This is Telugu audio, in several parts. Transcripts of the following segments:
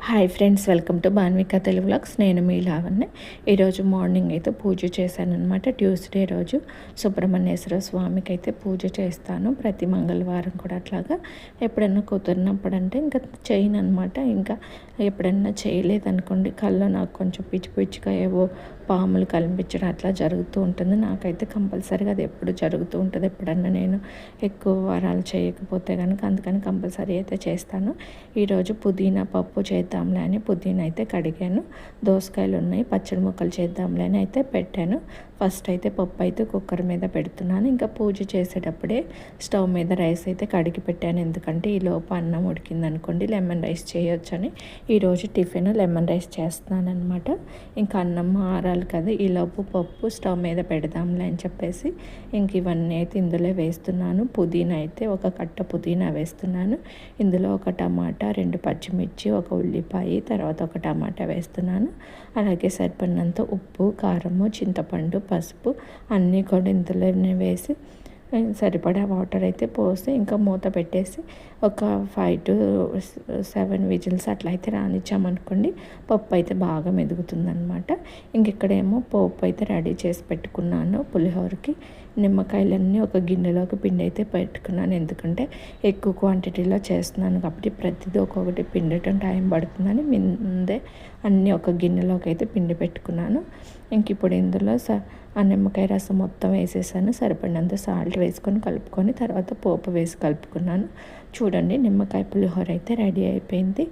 Hi friends, welcome to Banvika Telugu vlogs. నేను మీ లావణ్య. ఈరోజు మార్నింగ్ అయితే పూజ చేశానమాట. ట్యూస్డే రోజు సుబ్రహ్మణ్యేశ్వర స్వామికి అయితే పూజ చేస్తాను ప్రతి మంగళవారం కూడా. అట్లాగా ఎప్పుడన్నా కుదిరినప్పుడు అంటే ఇంకా చేయను అనమాట. ఇంకా ఎప్పుడన్నా చేయలేదనుకోండి, కళ్ళు నాకు కొంచెం పిచ్చి పిచ్చిగా ఏవో పాములు కనిపించడం అట్లా జరుగుతూ ఉంటుంది. నాకైతే కంపల్సరీగా అది ఎప్పుడు జరుగుతూ ఉంటుంది. ఎప్పుడన్నా నేను ఎక్కువ వారాలు చేయకపోతే కనుక, అందుకని కంపల్సరీ అయితే చేస్తాను. ఈరోజు పుదీనా పప్పు చేద్దాంలే అని పుదీనా అయితే కడిగాను. దోసకాయలు ఉన్నాయి, పచ్చడి ముక్కలు చేద్దాంలే అని అయితే పెట్టాను. ఫస్ట్ అయితే పప్పు అయితే కుక్కర్ మీద పెడుతున్నాను. ఇంకా పూజ చేసేటప్పుడే స్టవ్ మీద రైస్ అయితే కడిగి పెట్టాను. ఎందుకంటే ఈ లోపు అన్నం ఉడికింది అనుకోండి, లెమన్ రైస్ చేయొచ్చని ఈరోజు టిఫిన్ లెమన్ రైస్ చేస్తున్నాను అనమాట. ఇంకా అన్నం ఆరాలి కదా, ఈ లోపు పప్పు స్టవ్ మీద పెడదాంలే అని చెప్పేసి ఇంక ఇవన్నీ అయితే ఇందులో వేస్తున్నాను. పుదీనా అయితే ఒక కట్ట పుదీనా వేస్తున్నాను. ఇందులో ఒక టమాటా, 2 పచ్చిమిర్చి, ఒక ఉల్లిపాయ, తర్వాత ఒక టమాటా వేస్తున్నాను. అలాగే సరిపడినంత ఉప్పు, కారము, చింతపండు, పసుపు అన్నీ కూడా ఇందులోనే వేసి సరిపడా వాటర్ అయితే పోసి ఇంకా మూత పెట్టేసి ఒక 5 to 7 విజిల్స్ అట్లా అయితే రానిచ్చామనుకోండి, పప్పు అయితే బాగా మెదుగుతుందనమాట. ఇంక ఇక్కడేమో పోపు అయితే రెడీ చేసి పెట్టుకున్నాను. పులిహోరకి నిమ్మకాయలన్నీ ఒక గిన్నెలోకి పిండి అయితే పెట్టుకున్నాను. ఎందుకంటే ఎక్కువ క్వాంటిటీలో చేస్తున్నాను కాబట్టి ప్రతిదీ ఒక్కొక్కటి పిండటం టైం పడుతుందని ముందే అన్నీ ఒక గిన్నెలోకి అయితే పిండి పెట్టుకున్నాను. ఇంక ఇప్పుడు ఇందులో ఆ నిమ్మకాయ రసం మొత్తం వేసేసాను. సరిపడినంత సాల్ట్ వేసుకొని కలుపుకొని తర్వాత పోపు వేసి కలుపుకున్నాను. చూడండి, నిమ్మకాయ పులిహోర అయితే రెడీ అయిపోయింది.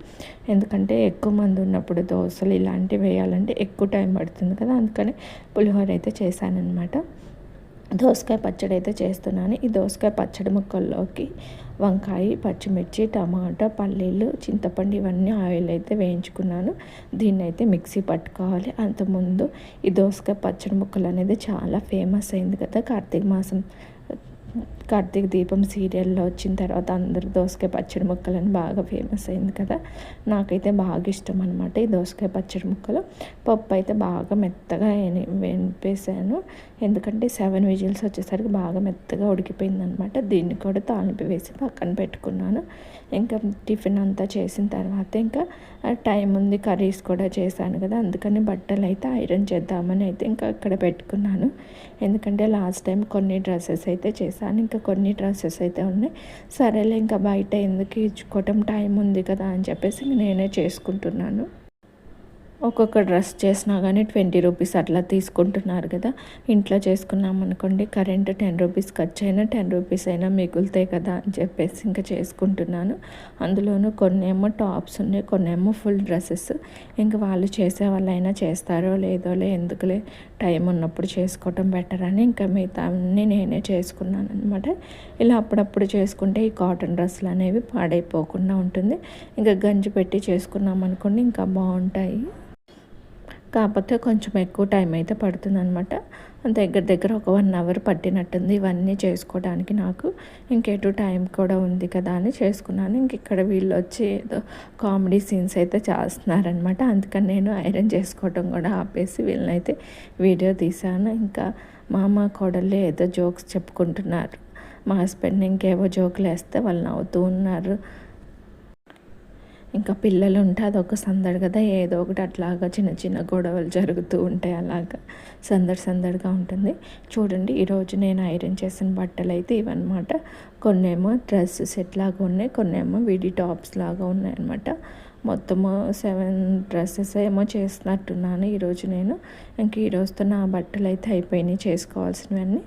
ఎందుకంటే ఎక్కువ మంది ఉన్నప్పుడు దోశలు ఇలాంటివి వేయాలంటే ఎక్కువ టైం పడుతుంది కదా, అందుకని పులిహోర అయితే చేశానన్నమాట. దోసకాయ పచ్చడి అయితే చేస్తున్నాను. ఈ దోసకాయ పచ్చడి ముక్కల్లోకి వంకాయ, పచ్చిమిర్చి, టమాటా, పల్లీలు, చింతపండు ఇవన్నీ ఆయిల్ అయితే వేయించుకున్నాను. దీన్ని అయితే మిక్సీ పట్టుకోవాలి. అంతకుముందు ఈ దోసకాయ పచ్చడి ముక్కలు అనేది చాలా ఫేమస్ అయింది కదా, కార్తీక దీపం సీరియల్లో వచ్చిన తర్వాత అందరూ దోసకాయ పచ్చడి ముక్కలని బాగా ఫేమస్ అయింది కదా. నాకైతే బాగా ఇష్టం అనమాట ఈ దోసకాయ పచ్చడి ముక్కలు. పప్పు అయితే బాగా మెత్తగా వేపేసాను. ఎందుకంటే 7 విజిల్స్ వచ్చేసరికి బాగా మెత్తగా ఉడికిపోయిందనమాట. దీన్ని కూడా తాలింపు వేసి పక్కన పెట్టుకున్నాను. ఇంకా టిఫిన్ అంతా చేసిన తర్వాత ఇంకా టైం ఉంది, కర్రీస్ కూడా చేశాను కదా, అందుకని బట్టలు అయితే ఐరన్ చేద్దామని అయితే ఇంకా ఇక్కడ పెట్టుకున్నాను. ఎందుకంటే లాస్ట్ టైం కొన్ని డ్రెస్సెస్ అయితే చేశాను, ఇంకా కొన్ని డ్రెస్సెస్ అయితే ఉన్నాయి. సరేలే ఇంకా బయట ఎందుకు ఇచ్చుకోవటం, టైం ఉంది కదా అని చెప్పేసి నేనే చేసుకుంటున్నాను. ఒక్కొక్క డ్రెస్ చేసినా కానీ 20 రూపీస్ అట్లా తీసుకుంటున్నారు కదా. ఇంట్లో చేసుకున్నాం అనుకోండి, కరెంట్ 10 రూపీస్ ఖర్చు అయినా 10 రూపీస్ అయినా మిగులుతాయి కదా అని చెప్పేసి ఇంకా చేసుకుంటున్నాను. అందులోనూ కొన్ని ఏమో టాప్స్ ఉన్నాయి, కొన్ని ఏమో ఫుల్ డ్రెస్సెస్. ఇంకా వాళ్ళు చేసే వాళ్ళైనా చేస్తారో లేదోలే, ఎందుకులే టైం ఉన్నప్పుడు చేసుకోవటం బెటర్ అని ఇంకా మిగతా అన్నీ నేనే చేసుకున్నాను అనమాట. ఇలా అప్పుడప్పుడు చేసుకుంటే ఈ కాటన్ డ్రెస్సులు అనేవి పాడైపోకుండా ఉంటుంది. ఇంకా గంజి పెట్టి చేసుకున్నాం అనుకోండి ఇంకా బాగుంటాయి. కాకపోతే కొంచెం ఎక్కువ టైం అయితే పడుతుంది అనమాట. దగ్గర ఒక 1 అవర్ పట్టినట్టుంది ఇవన్నీ చేసుకోవడానికి నాకు. ఇంకెటు టైం కూడా ఉంది కదా అని చేసుకున్నాను. ఇంక ఇక్కడ వీళ్ళు వచ్చి ఏదో కామెడీ సీన్స్ అయితే చేస్తున్నారనమాట. అందుకని నేను ఐరన్ చేసుకోవడం కూడా ఆపేసి వీళ్ళనైతే వీడియో తీశాను. ఇంకా మామ కోడళ్ళు ఏదో జోక్స్ చెప్పుకుంటున్నారు. మా హస్బెండ్ ఇంకేవో జోకులు వేస్తే వాళ్ళు నవ్వుతూ ఉన్నారు. ఇంకా పిల్లలు ఉంటే అదొక సందడి కదా, ఏదో ఒకటి అట్లాగా చిన్న చిన్న గొడవలు జరుగుతూ ఉంటాయి. అలాగా సందడిగా ఉంటుంది. చూడండి, ఈరోజు నేను ఐరన్ చేసిన బట్టలు అయితే ఇవన్నమాట. కొన్నేమో డ్రెస్ సెట్ లాగా ఉన్నాయి, కొన్నేమో విడి టాప్స్ లాగా ఉన్నాయి అనమాట. మొత్తము 7 డ్రెస్సెస్ ఏమో చేస్తున్నట్టున్నాను ఈరోజు నేను. ఇంక ఈరోజుతో నా బట్టలు అయితే అయిపోయినాయి చేసుకోవాల్సినవన్నీ.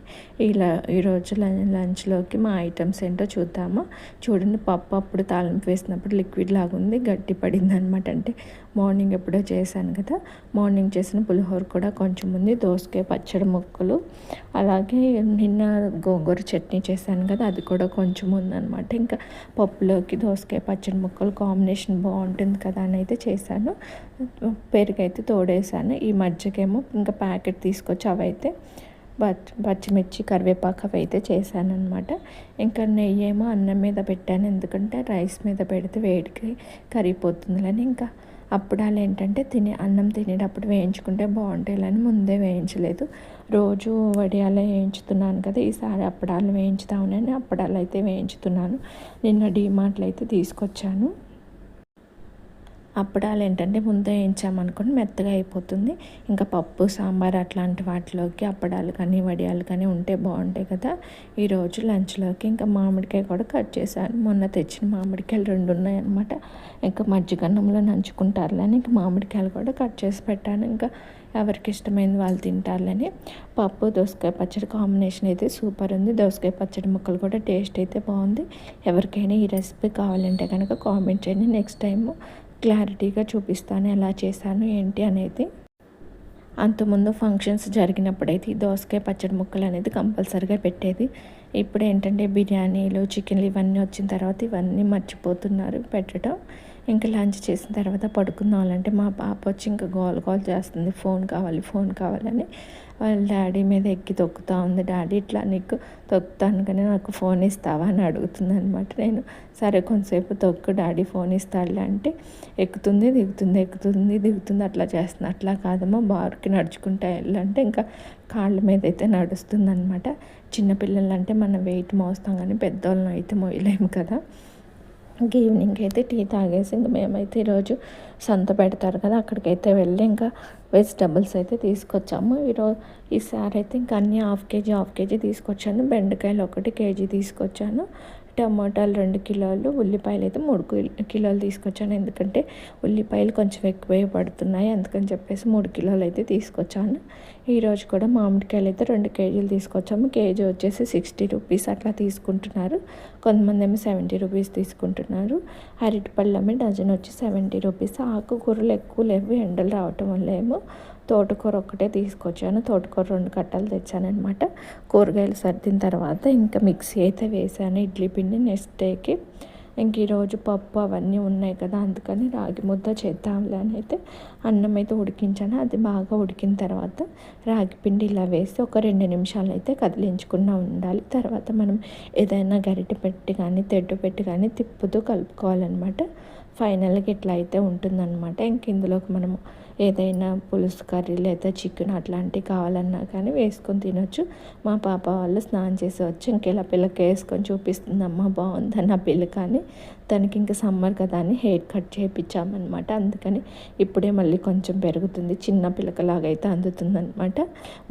ఈరోజు లంచ్లోకి మా ఐటమ్స్ ఏంటో చూద్దామా. చూడండి, పప్పు అప్పుడు తాలింపు వేసినప్పుడు లిక్విడ్ లాగా ఉంది, గట్టి పడింది అనమాట. అంటే మార్నింగ్ ఎప్పుడో చేశాను కదా, మార్నింగ్ చేసిన పులిహోర కూడా కొంచెం ఉంది, దోసకాయ పచ్చడి ముక్కలు, అలాగే నిన్న గోంగూర చట్నీ చేశాను కదా, అది కూడా కొంచెం ఉందన్నమాట. ఇంకా పప్పులోకి దోసకాయ పచ్చడి ముక్కలు కాంబినేషన్ బాగుంటుంది కదా అని అయితే చేశాను. పెరుగు అయితే తోడేసాను. ఈ మధ్యకేమో ఇంకా ప్యాకెట్ తీసుకొచ్చి అవైతే పచ్చిమిర్చి, కరివేపాకు అవి అయితే చేశాను అనమాట. ఇంకా నెయ్యి ఏమో అన్నం మీద పెట్టాను, ఎందుకంటే రైస్ మీద పెడితే వేడికి కరిగిపోతుందని. ఇంకా అప్పడాలు ఏంటంటే అన్నం తినేటప్పుడు వేయించుకుంటే బాగుంటాయని ముందే వేయించలేదు. రోజు వడియాలే వేయించుతున్నాను కదా, ఈసారి అప్పడాలు వేయించుదామని అప్పడాలు అయితే వేయించుతున్నాను. నిన్న డీమార్ట్లో అయితే తీసుకొచ్చాను. అప్పడాలు ఏంటంటే ముందే వేయించామనుకోండి మెత్తగా అయిపోతుంది. ఇంకా పప్పు సాంబార్ అట్లాంటి వాటిలోకి అప్పడాలు కానీ వడియాలు కానీ ఉంటే బాగుంటాయి కదా. ఈరోజు లంచ్లోకి ఇంకా మామిడికాయ కూడా కట్ చేశాను. మొన్న తెచ్చిన మామిడికాయలు 2 ఉన్నాయన్నమాట. ఇంకా మజ్జిగన్నంలో నంచుకుంటారులని ఇంకా మామిడికాయలు కూడా కట్ చేసి పెట్టాను. ఇంకా ఎవరికి ఇష్టమైంది వాళ్ళు తింటారులని. పప్పు దోసకాయ పచ్చడి కాంబినేషన్ అయితే సూపర్ ఉంది. దోసకాయ పచ్చడి ముక్కలు కూడా టేస్ట్ అయితే బాగుంది. ఎవరికైనా ఈ రెసిపీ కావాలంటే కనుక కామెంట్ చేయండి. నెక్స్ట్ టైం క్లారిటీగా చూపిస్తాను ఎలా చేశాను ఏంటి అనేది. అంతకుముందు ఫంక్షన్స్ జరిగినప్పుడైతే ఈ దోసకాయ పచ్చడి ముక్కలు అనేది కంపల్సరీగా పెట్టేది. ఇప్పుడు ఏంటంటే బిర్యానీలు చికెన్లు ఇవన్నీ వచ్చిన తర్వాత ఇవన్నీ మర్చిపోతున్నారు పెట్టడం. ఇంకా లంచ్ చేసిన తర్వాత పడుకుందామంటే మా పాప వచ్చి ఇంకా గోల గోల చేస్తుంది, ఫోన్ కావాలని. వాళ్ళ డాడీ మీద ఎక్కి తొక్కుతూ ఉంది. డాడీ ఇట్లా నీకు తొక్కుతాను కానీ నాకు ఫోన్ ఇస్తావా అని అడుగుతుంది అనమాట. నేను సరే కొంతసేపు తొక్కు డాడీ ఫోన్ ఇస్తాడులే అంటే ఎక్కుతుంది దిగుతుంది అట్లా చేస్తుంది. అట్లా కాదమ్మా బార్కి నడుచుకుంటా వెళ్ళంటే ఇంకా కాళ్ళ మీద అయితే నడుస్తుంది అనమాట. చిన్నపిల్లలు అంటే మనం వెయిట్ మోస్తాం కానీ పెద్దవాళ్ళని అయితే మోయలేము కదా. ఇంక ఈవినింగ్ అయితే టీ తాగేసి ఇంక మేమైతే ఈరోజు సంత పెడతారు కదా అక్కడికైతే వెళ్ళి ఇంకా వెజిటబుల్స్ అయితే తీసుకొచ్చాము. ఈసారి అయితే ఇంకా అన్నీ హాఫ్ కేజీ తీసుకొచ్చాను. బెండకాయలు 1 కేజీ తీసుకొచ్చాను. టమాటాలు 2 కిలోలు, ఉల్లిపాయలు అయితే 3 కిలోలు తీసుకొచ్చాను. ఎందుకంటే ఉల్లిపాయలు కొంచెం ఎక్కువే పడుతున్నాయి అందుకని చెప్పేసి 3 కిలోలు అయితే తీసుకొచ్చాను. ఈరోజు కూడా మామిడికాయలు అయితే 2 కేజీలు తీసుకొచ్చాము. కేజీ వచ్చేసి 60 రూపీస్ అట్లా తీసుకుంటున్నారు. కొంతమంది ఏమో 70 రూపీస్ తీసుకుంటున్నారు. అరటిపళ్ళమే డజన్ వచ్చి 70 రూపీస్. ఆకుకూరలు ఎక్కువ లేవు ఎండలు రావటం వల్ల ఏమో తోటకూర ఒక్కటే తీసుకొచ్చాను. తోటకూర 2 కట్టలు తెచ్చానమాట. కూరగాయలు సర్దిన తర్వాత ఇంకా మిక్సీ అయితే వేసాను ఇడ్లీ పిండి నెక్స్ట్ డేకి. ఇంక ఈరోజు పప్పు అవన్నీ ఉన్నాయి కదా అందుకని రాగి ముద్ద చేద్దాంలే అని అయితే అన్నం అయితే ఉడికించాను. అది బాగా ఉడికిన తర్వాత రాగి పిండి ఇలా వేసి ఒక 2 నిమిషాలు అయితే కదిలించకుండా ఉండాలి. తర్వాత మనం ఏదైనా గరిటె పెట్టి కానీ తెడ్డు పెట్టి కానీ తిప్పుతూ కలుపుకోవాలన్నమాట. ఫైనల్గా ఇట్లా అయితే ఉంటుందన్నమాట. ఇంక ఇందులోకి మనము ఏదైనా పులుసు కర్రీ లేదా చికెన్ అట్లాంటివి కావాలన్నా కానీ వేసుకొని తినొచ్చు. మా పాప వాళ్ళు స్నానం చేసి వచ్చి ఇంకెలా పిల్లకి వేసుకొని చూపిస్తుందమ్మా బాగుందని నా పిల్ల. కానీ తనకి ఇంకా సమ్మర్ కదా అని హెయిర్ కట్ చేయించామన్నమాట. అందుకని ఇప్పుడే మళ్ళీ కొంచెం పెరుగుతుంది, చిన్న పిల్లకలాగా అయితే అందుతుందన్నమాట.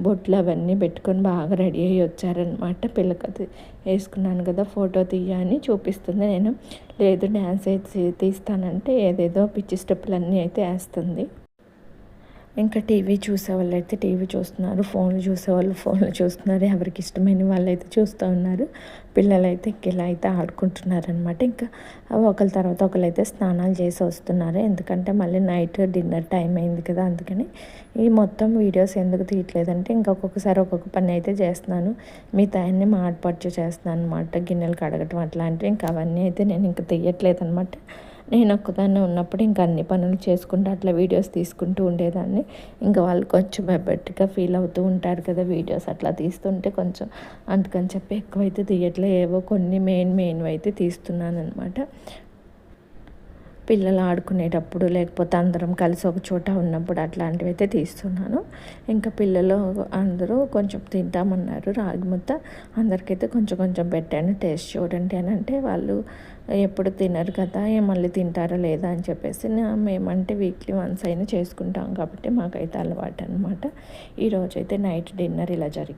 బొట్లు అవన్నీ పెట్టుకొని బాగా రెడీ అయ్యి వచ్చారనమాట. పిల్లకది వేసుకున్నాను కదా ఫోటో తీయని చూపిస్తుంది. నేను లేదు డ్యాన్స్ అయితే తీస్తానంటే ఏదేదో పిచ్చి స్టెప్పులన్నీ అయితే వేస్తుంది. ఇంకా టీవీ చూసేవాళ్ళు అయితే టీవీ చూస్తున్నారు, ఫోన్లు చూసేవాళ్ళు ఫోన్లు చూస్తున్నారు. ఎవరికి ఇష్టమైన వాళ్ళు అయితే చూస్తూ ఉన్నారు. పిల్లలు అయితే ఇలా అయితే ఆడుకుంటున్నారనమాట. ఇంకా ఒకరి తర్వాత ఒకరు అయితే స్నానాలు చేసి వస్తున్నారు. ఎందుకంటే మళ్ళీ నైట్ డిన్నర్ టైం అయింది కదా అందుకని. ఈ మొత్తం వీడియోస్ ఎందుకు తీయట్లేదంటే ఇంకొకసారి ఒక్కొక్క పని అయితే చేస్తున్నాను. మిగతా అన్నీ మాడపడుచు చేస్తున్నాను అనమాట. గిన్నెలు కడగటం అట్లాంటివి ఇంకా అవన్నీ అయితే నేను ఇంకా తీయట్లేదు అనమాట. నేను ఒక్కదాన్నే ఉన్నప్పుడు ఇంకా అన్ని పనులు చేసుకుంటూ అట్లా వీడియోస్ తీసుకుంటూ ఉండేదాన్ని. ఇంకా వాళ్ళు కొంచెం ఎబ్బెట్టుగా ఫీల్ అవుతూ ఉంటారు కదా వీడియోస్ అట్లా తీస్తుంటే కొంచెం. అందుకని చెప్పి ఎక్కువైతే తీయట్లే, ఏవో కొన్ని మెయిన్వి అయితే తీస్తున్నాను అనమాట. పిల్లలు ఆడుకునేటప్పుడు లేకపోతే అందరం కలిసి ఒక చోట ఉన్నప్పుడు అట్లాంటివి అయితే తీస్తున్నాను. ఇంకా పిల్లలు అందరూ కొంచెం తింటామన్నారు రాగి ముద్ద. అందరికైతే కొంచెం పెట్టాను టేస్ట్ చూడండి అని. అంటే వాళ్ళు ఎప్పుడు తినరు కదా మళ్ళీ తింటారా లేదా అని చెప్పేసి మేమంటే వీక్లీ వన్స్ అయినా చేసుకుంటాం కాబట్టి మాకైతే అలవాటు అనమాట. ఈరోజైతే నైట్ డిన్నర్ ఇలా జరిగింది.